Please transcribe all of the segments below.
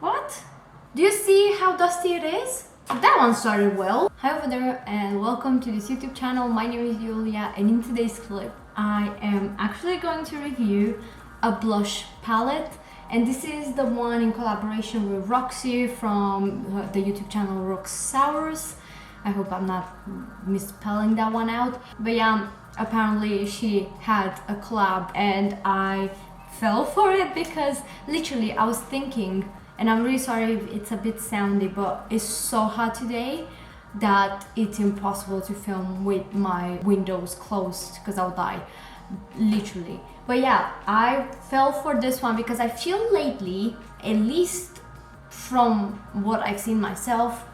What? Do you see how dusty it is? That one started well. Hi over there and welcome to this YouTube channel. My name is Julia and in today's clip I am actually going to review a blush palette, and this is the one in collaboration with Roxi from the YouTube channel Roxxsaurus. I hope I'm not misspelling that one out, but yeah, apparently she had a collab and I fell for it because literally I was thinking, and I'm really sorry if it's a bit soundy, but it's so hot today that it's impossible to film with my windows closed because I'll die, literally. But yeah, I fell for this one because I feel lately, at least from what I've seen myself,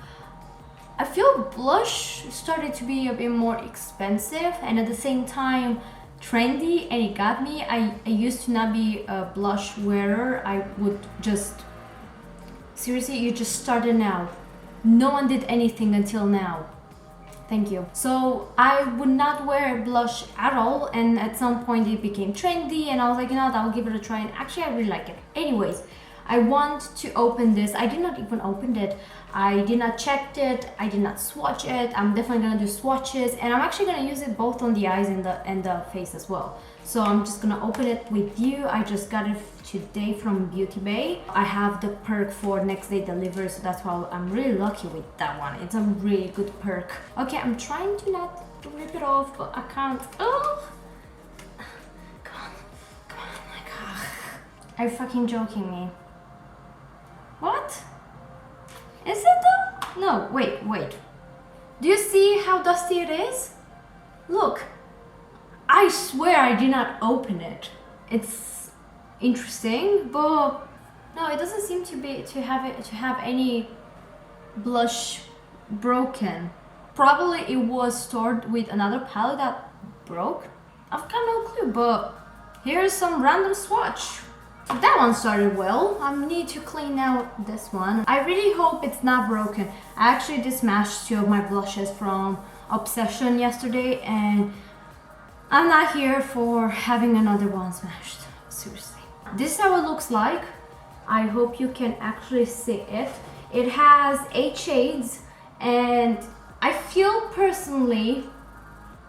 I feel blush started to be a bit more expensive and at the same time trendy, and it got me. I used to not be a blush wearer. I would just, seriously, you just started now. No one did anything until now. Thank you. So I would not wear blush at all, and at some point it became trendy and I was like, you know what, I'll give it a try, and actually I really like it. Anyways, I want to open this. I did not even open it. I did not check it. I did not swatch it. I'm definitely gonna do swatches, and I'm actually gonna use it both on the eyes and the face as well. So I'm just gonna open it with you. I just got it today from Beauty Bay. I have the perk for next day delivery, so that's why I'm really lucky with that one. It's a really good perk. Okay, I'm trying to not rip it off, but I can't. Oh, come on, my God. Are you fucking joking me? What? Is it though? No, wait. Do you see how dusty it is? Look, I swear I did not open it. It's interesting, but no, it doesn't seem to have any blush broken. Probably it was stored with another palette that broke. I've got no clue, but here's some random swatch. That one started well. I need to clean out this one. I really hope it's not broken. I actually just smashed 2 of my blushes from Obsession yesterday, and I'm not here for having another one smashed. Seriously. This is how it looks like. I hope you can actually see it. It has 8 shades, and I feel personally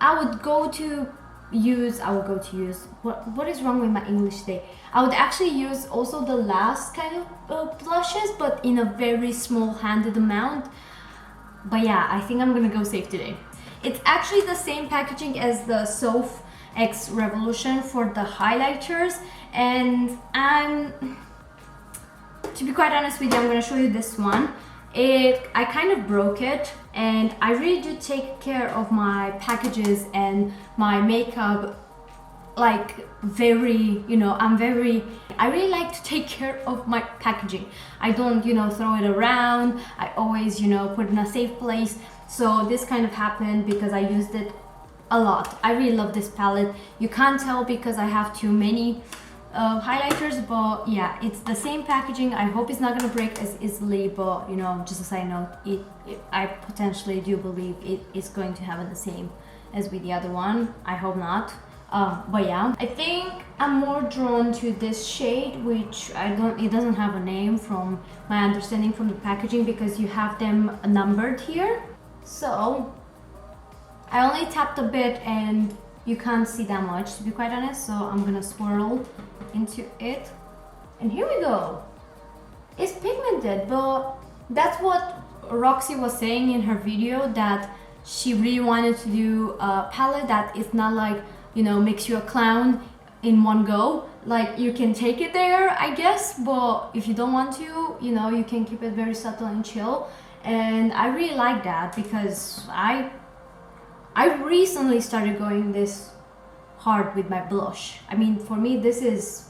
I would go to use what is wrong with my English today? I would actually use also the last kind of blushes, but in a very small handed amount. But yeah, I think I'm gonna go safe today. It's actually the same packaging as the Soph X Revolution for the highlighters, and to be quite honest with you, I'm gonna show you this one. I kind of broke it, and I really do take care of my packages and my makeup, like very, I really like to take care of my packaging. I don't, throw it around. I always, put it in a safe place. So this kind of happened because I used it a lot. I really love this palette. You can't tell because I have too many highlighters, but yeah, it's the same packaging. I hope it's not gonna break as easily, but just a side note, I potentially do believe it is going to happen the same as with the other one. I hope not. But yeah, I think I'm more drawn to this shade, which it doesn't have a name from my understanding from the packaging because you have them numbered here. So I only tapped a bit and you can't see that much, to be quite honest, so I'm gonna swirl into it. And here we go. It's pigmented, but that's what Roxy was saying in her video, that she really wanted to do a palette that is not like, makes you a clown in one go. Like, you can take it there, I guess, but if you don't want to, you can keep it very subtle and chill. And I really like that because I recently started going this hard with my blush. I mean, for me, this is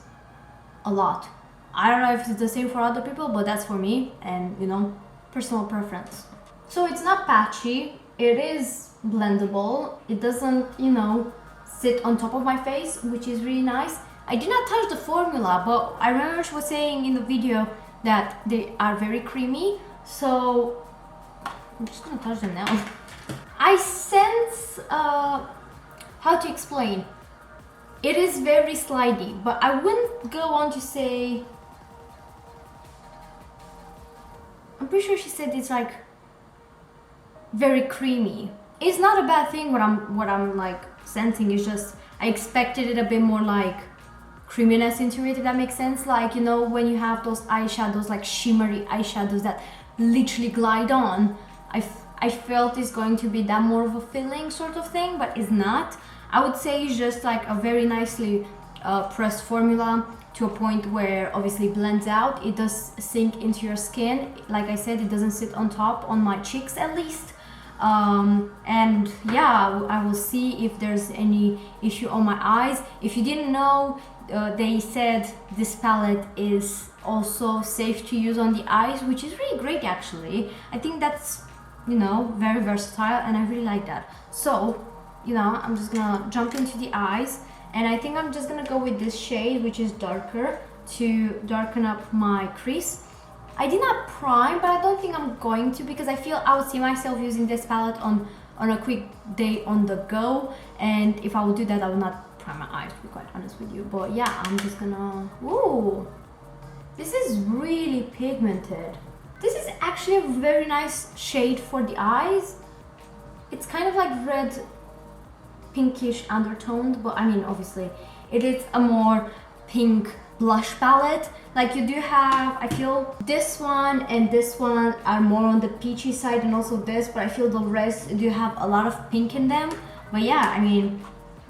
a lot. I don't know if it's the same for other people, but that's for me, and personal preference. So it's not patchy, it is blendable, it doesn't, sit on top of my face, which is really nice. I did not touch the formula, but I remember she was saying in the video that they are very creamy, so I'm just gonna touch them now. I sense, how to explain? It is very slidey, but I wouldn't go on to say I'm pretty sure she said it's like very creamy. It's not a bad thing. What I'm like sensing is just I expected it a bit more like creaminess into it, if that makes sense. Like, you know, when you have those eyeshadows, like shimmery eyeshadows that literally glide on, I felt it's going to be that more of a filling sort of thing, but it's not. I would say it's just like a very nicely pressed formula to a point where obviously blends out. It does sink into your skin. Like I said, it doesn't sit on top, on my cheeks at least. And yeah, I will see if there's any issue on my eyes. If you didn't know, they said this palette is also safe to use on the eyes, which is really great actually. I think that's, you know, very versatile, and I really like that. So, you know, I'm just gonna jump into the eyes, and I think I'm just gonna go with this shade, which is darker, to darken up my crease. I did not prime, but I don't think I'm going to, because I feel I would see myself using this palette on a quick day on the go, and if I would do that, I would not prime my eyes, to be quite honest with you. But yeah, I'm just gonna... Ooh, this is really pigmented. This is actually a very nice shade for the eyes. It's kind of like red, pinkish undertoned, but I mean, obviously, it is a more pink blush palette. Like you do have, I feel this one and this one are more on the peachy side, and also this, but I feel the rest do have a lot of pink in them. But yeah, I mean,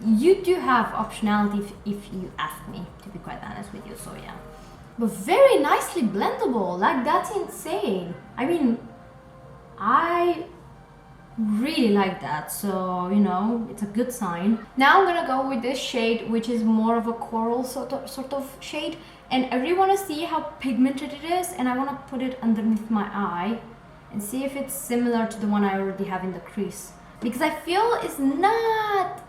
you do have optionality if you ask me, to be quite honest with you, so yeah. But very nicely blendable, like that's insane. I mean, I really like that, so you know, it's a good sign. Now I'm gonna go with this shade, which is more of a coral sort of shade, and I really want to see how pigmented it is, and I want to put it underneath my eye and see if it's similar to the one I already have in the crease, because I feel it's not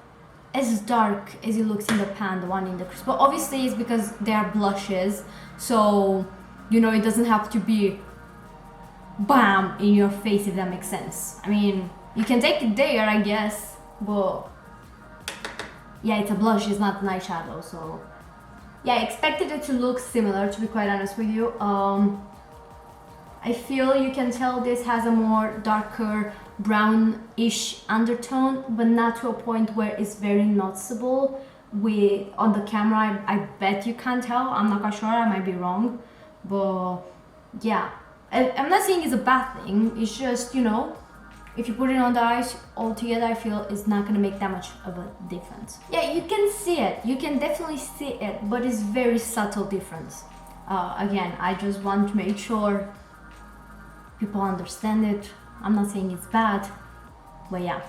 as dark as it looks in the pan, the one in the crease. But obviously it's because they are blushes, so you know, it doesn't have to be bam in your face, if that makes sense. I mean, you can take it there, I guess, but yeah, it's a blush, it's not an eyeshadow, so yeah, I expected it to look similar, to be quite honest with you. I feel you can tell this has a more darker brownish undertone, but not to a point where it's very noticeable. With on the camera, I bet you can't tell. I'm not quite sure, I might be wrong, but yeah, I'm not saying it's a bad thing. It's just, you know, if you put it on the eyes altogether, I feel it's not gonna make that much of a difference. Yeah, you can see it, you can definitely see it, but it's very subtle difference. Again, I just want to make sure people understand it. I'm not saying it's bad, but yeah.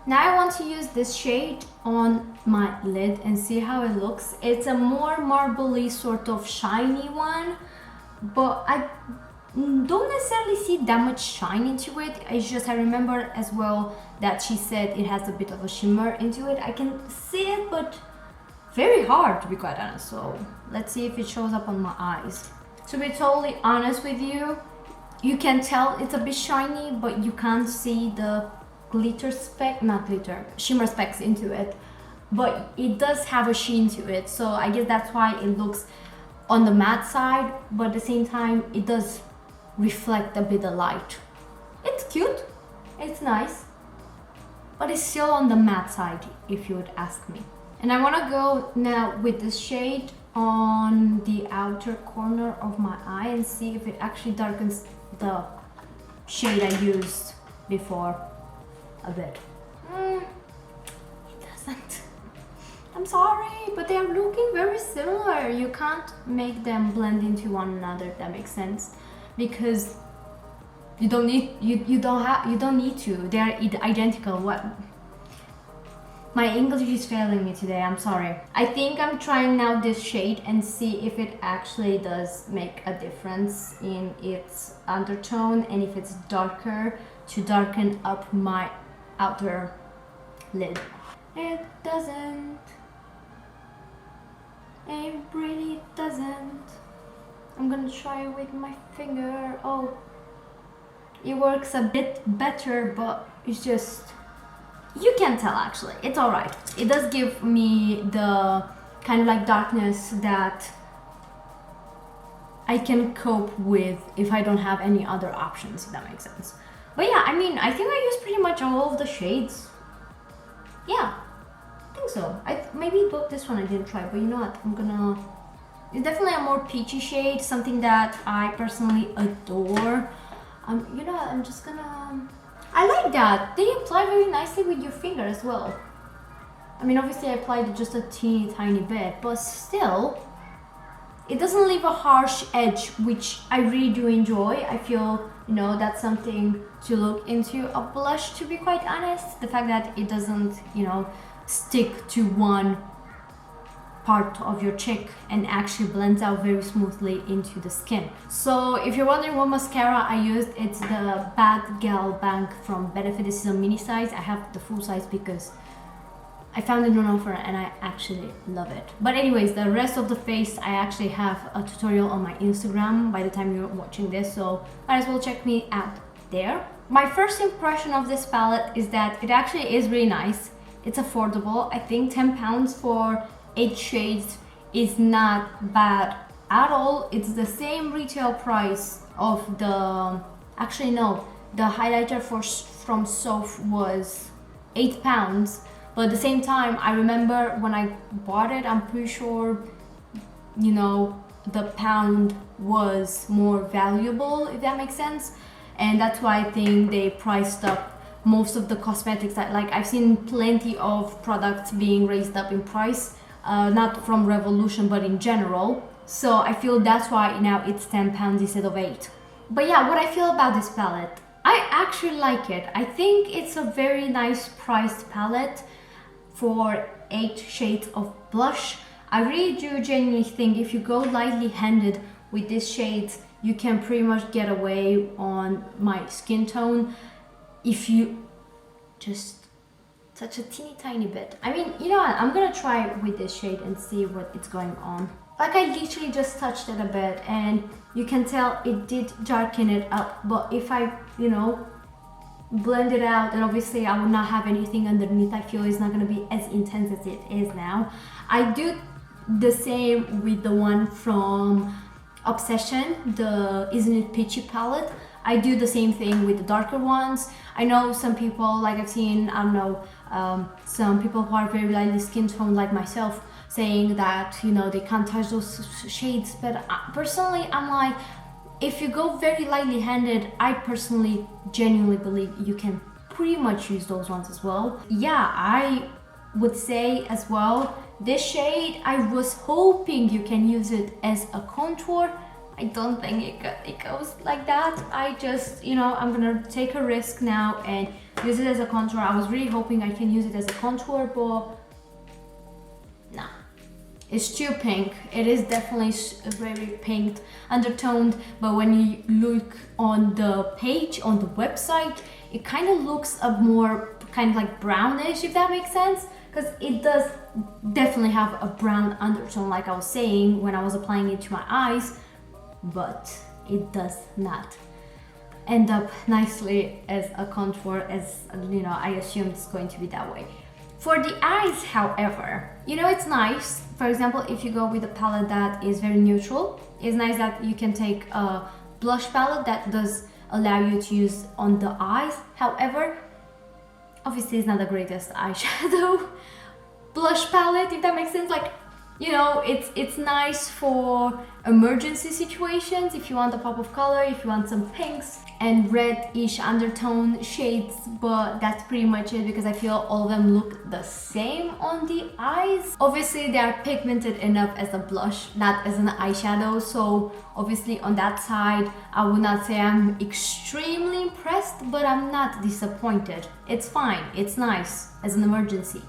Now I want to use this shade on my lid and see how it looks. It's a more marbly sort of shiny one, but I don't necessarily see that much shine into it. It's just, I remember as well that she said it has a bit of a shimmer into it. I can see it, but very hard, to be quite honest. So let's see if it shows up on my eyes. To be totally honest with you, you can tell it's a bit shiny, but you can't see the glitter speck, not glitter, shimmer specks into it, but it does have a sheen to it, so I guess that's why it looks on the matte side, but at the same time it does reflect a bit of light. It's cute, it's nice, but it's still on the matte side, if you would ask me. And I want to go now with this shade on the outer corner of my eye and see if it actually darkens the shade I used before a bit. It doesn't. I'm sorry, but they are looking very similar. You can't make them blend into one another, if that makes sense, because you don't need you don't need to. They are identical. What? My English is failing me today, I'm sorry. I think I'm trying now this shade and see if it actually does make a difference in its undertone, and if it's darker, to darken up my outer lid. It doesn't. It really doesn't. I'm gonna try it with my finger. Oh, it works a bit better, but it's just, you can tell actually. It's alright. It does give me the kind of like darkness that I can cope with if I don't have any other options, if that makes sense. But yeah, I mean, I think I used pretty much all of the shades. Yeah, I think so. Maybe this one I didn't try, but you know what? It's definitely a more peachy shade, something that I personally adore. You know what? I like that. They apply very nicely with your finger as well. I mean, obviously I applied just a teeny tiny bit, but still, it doesn't leave a harsh edge, which I really do enjoy. I feel, you know, that's something to look into a blush, to be quite honest. The fact that it doesn't, you know, stick to one part of your cheek and actually blends out very smoothly into the skin. So if you're wondering what mascara I used, it's the Bad Gal Bank from Benefit. This is a mini size. I have the full size because I found it on offer and I actually love it. But anyways, the rest of the face, I actually have a tutorial on my Instagram by the time you're watching this, so might as well check me out there. My first impression of this palette is that it actually is really nice. It's affordable. I think £10 for 8 shades is not bad at all. It's the same retail price of the... Actually no, the highlighter from Soph was £8. But at the same time, I remember when I bought it, I'm pretty sure, you know, the pound was more valuable, if that makes sense. And that's why I think they priced up most of the cosmetics. Like, I've seen plenty of products being raised up in price, not from Revolution, but in general. So I feel that's why now it's £10 instead of 8. But yeah, what I feel about this palette, I actually like it. I think it's a very nice priced palette for 8 shades of blush. I really do genuinely think if you go lightly handed with these shades, you can pretty much get away on my skin tone if you just touch a teeny tiny bit. I mean, you know what, I'm gonna try with this shade and see what it's going on. Like, I literally just touched it a bit and you can tell it did darken it up, but if I, you know, blend it out, and obviously I would not have anything underneath, I feel it's not going to be as intense as it is now. I do the same with the one from Obsession, the Isn't It Peachy palette. I do the same thing with the darker ones. I know some people, like I've seen, I don't know, some people who are very lightly skin tone like myself saying that, you know, they can't touch those shades, but personally I'm like, if you go very lightly handed, I personally genuinely believe you can pretty much use those ones as well. Yeah, I would say as well, this shade, I was hoping you can use it as a contour. I don't think it goes like that. I just, you know, I'm gonna take a risk now and use it as a contour. I was really hoping I can use it as a contour, but nah. It's too pink. It is definitely very pink undertoned, but when you look on the page, on the website, it kind of looks a more kind of like brownish, if that makes sense, because it does definitely have a brown undertone, like I was saying when I was applying it to my eyes, but it does not end up nicely as a contour, as you know, I assume it's going to be that way. For the eyes, however, you know, it's nice. For example, if you go with a palette that is very neutral, it's nice that you can take a blush palette that does allow you to use on the eyes. However, obviously it's not the greatest eyeshadow blush palette, if that makes sense. Like, you know, it's nice for emergency situations, if you want a pop of color, if you want some pinks and red-ish undertone shades, but that's pretty much it, because I feel all of them look the same on the eyes. Obviously they are pigmented enough as a blush, not as an eyeshadow, so obviously on that side I would not say I'm extremely impressed, but I'm not disappointed. It's fine, it's nice as an emergency,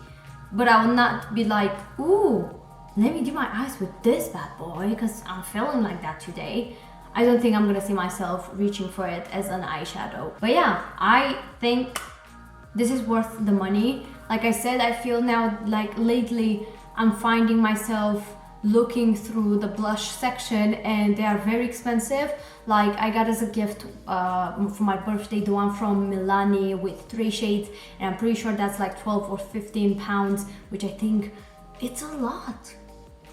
but I will not be like, ooh, let me do my eyes with this bad boy because I'm feeling like that today. I don't think I'm gonna see myself reaching for it as an eyeshadow. But yeah, I think this is worth the money. Like I said, I feel now like lately I'm finding myself looking through the blush section and they are very expensive. Like I got as a gift for my birthday the one from Milani with 3 shades, and I'm pretty sure that's like 12 or 15 pounds, which I think it's a lot.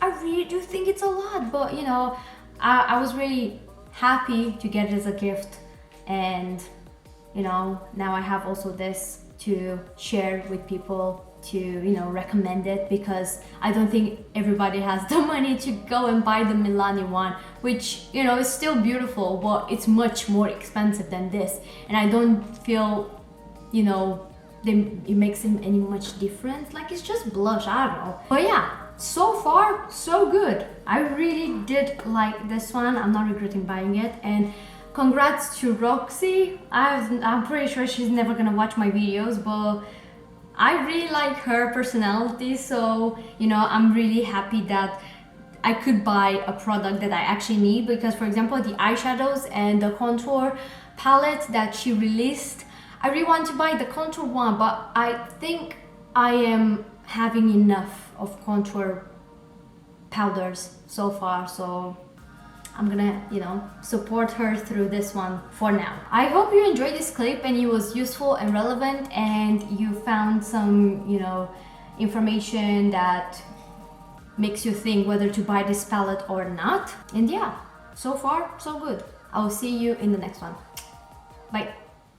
I really do think it's a lot, but you know, I was really happy to get it as a gift, and you know, now I have also this to share with people, to, you know, recommend it, because I don't think everybody has the money to go and buy the Milani one, which, you know, is still beautiful, but it's much more expensive than this, and I don't feel, you know, it makes him any much difference. Like, it's just blush, I don't know. But yeah, so far so good. I really did like this one. I'm not regretting buying it, and congrats to Roxi. I'm pretty sure she's never gonna watch my videos, but I really like her personality, so, you know, I'm really happy that I could buy a product that I actually need, because, for example, the eyeshadows and the contour palette that she released, I really want to buy the contour one, but I think I am having enough of contour powders so far, so I'm gonna, you know, support her through this one for now. I hope you enjoyed this clip and it was useful and relevant, and you found some, you know, information that makes you think whether to buy this palette or not. And yeah, so far so good. I will see you in the next one. Bye.